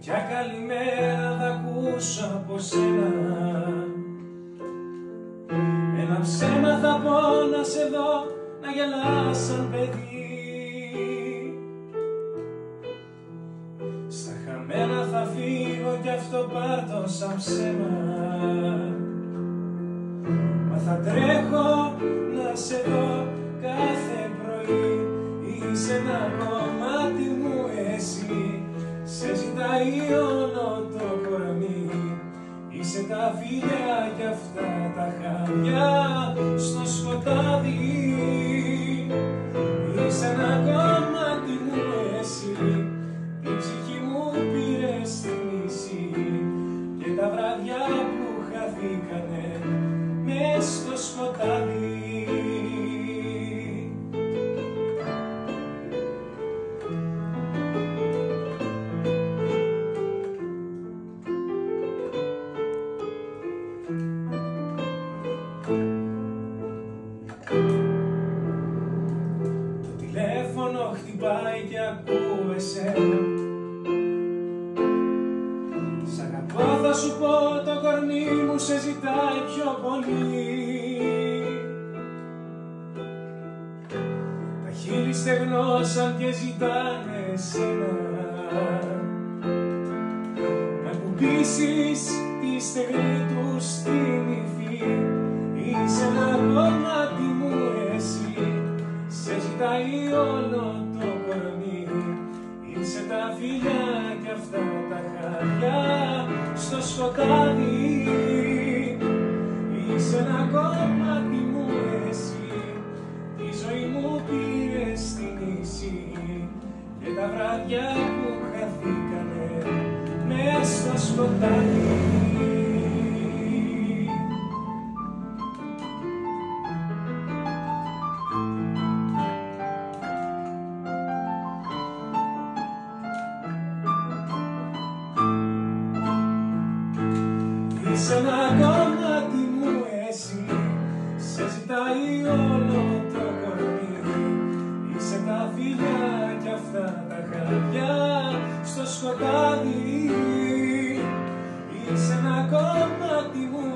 Ποια καλημέρα θα ακούσω από σένα, ένα ψέμα θα πω να σε δω, να γελάς σαν παιδί. Στα χαμένα θα φύγω κι αυτό πάρ' το σαν ψέμα, μα θα τρέχω να σε δω κάθε πρωί. Είσαι ένα κομμάτι μου εσύ, σε ζητάει όλο το κορμί. Είσαι τα φιλιά κι αυτά τα χαμιά στο σκοτάδι. Είσαι ένα κομμάτι μου εσύ, την ψυχή μου πήρες στη μισή, και τα βράδια που χαθήκανε μες στο σκοτάδι. Το τηλέφωνο χτυπάει και ακούω εσένα. Σ' αγαπώ θα σου πω, το κορμί μου σε ζητάει πιο πολύ. Τα χείλη στεγνώσαν και ζητάνε εσένα, να κουμπίσεις τη στεγνή του στην υφή. Είσαι ένα κομμάτι μου εσύ, σε ζητάει όλο το κορμί. Είσαι τα φιλιά κι αυτά τα χαρτιά στο σκοτάδι. Είσαι ένα κομμάτι μου εσύ, τη ζωή μου πήρες στη νησί, και τα βράδια που χαθήκανε μες στο σκοτάδι. Είσαι ένα κομμάτι μου εσύ, σε ζητάει όλο το κορμί. Είσαι τα φιλιά κι αυτά τα χαρτιά στο σκοτάδι. Είσαι ένα κομμάτι μου